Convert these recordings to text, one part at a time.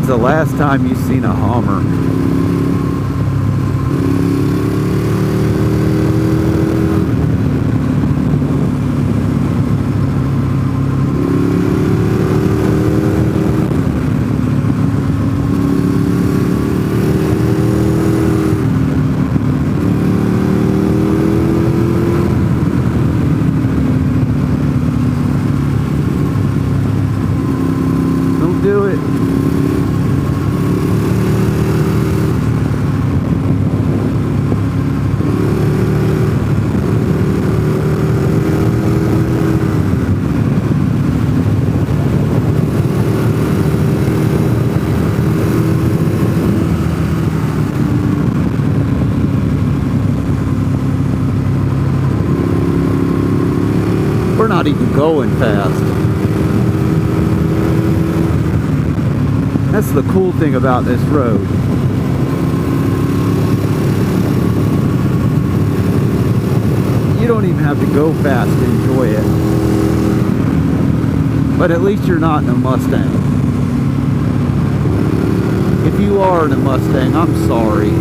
the last time you've seen a Hummer? Don't do it. We're not even going fast. That's the cool thing about this road. You don't even have to go fast to enjoy it. But at least you're not in a Mustang. If you are in a Mustang, I'm sorry.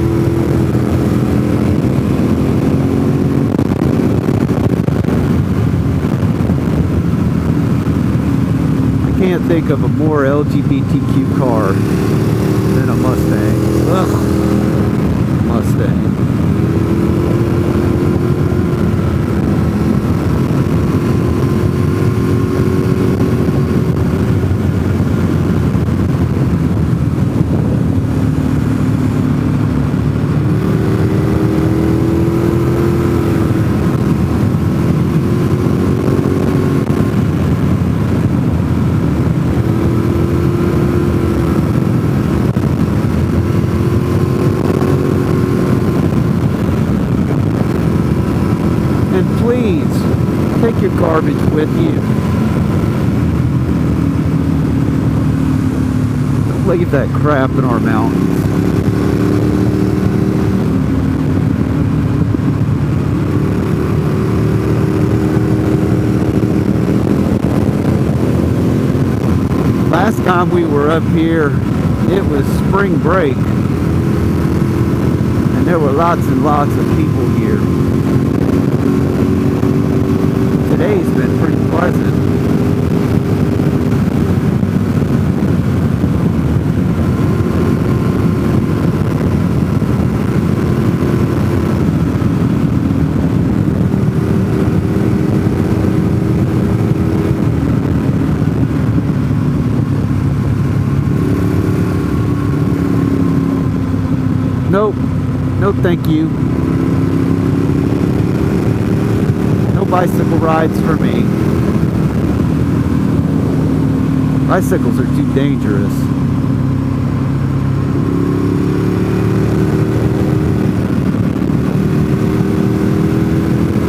I can't think of a more LGBTQ car than a Mustang. Ugh. Mustang. And please, take your garbage with you. Don't leave that crap in our mountains. Last time we were up here, it was spring break. And there were lots and lots of people here. Today's been pretty pleasant. Nope. No thank you. No bicycle rides for me. Bicycles are too dangerous.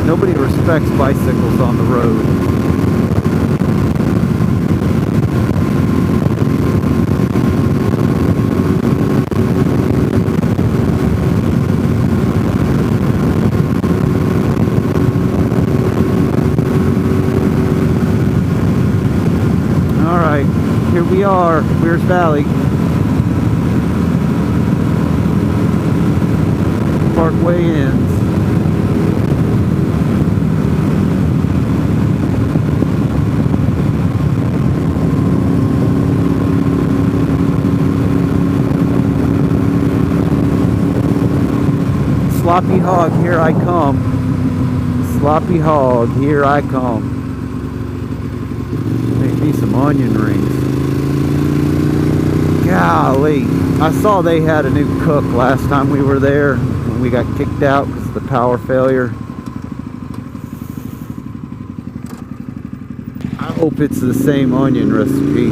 Nobody respects bicycles on the road. Alright, here we are, Weir's Valley. Parkway ends. Sloppy hog, here I come. Sloppy hog, here I come. Make me some onion rings. Golly, I saw they had a new cook last time we were there when we got kicked out because of the power failure. I hope it's the same onion recipe.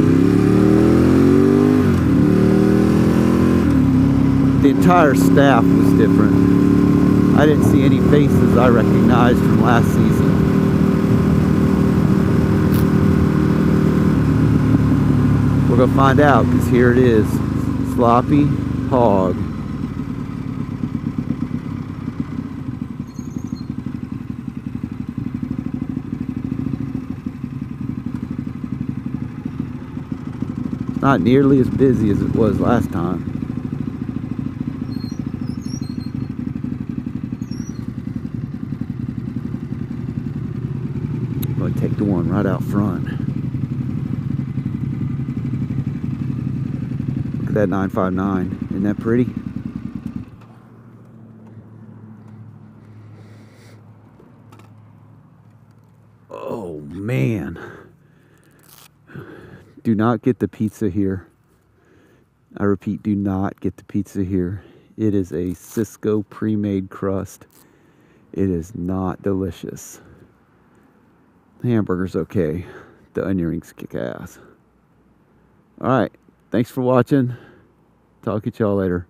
The entire staff was different. I didn't see any faces I recognized from last season. We're gonna find out, because here it is. Sloppy hog. Not nearly as busy as it was last time. I'm going to take the one right out front. Look at that 959. Isn't that pretty? Oh, man. Do not get the pizza here. I repeat, do not get the pizza here. It is a Cisco pre-made crust. It is not delicious. The hamburger's okay. The onion rings kick ass. Alright, thanks for watching. Talk to y'all later.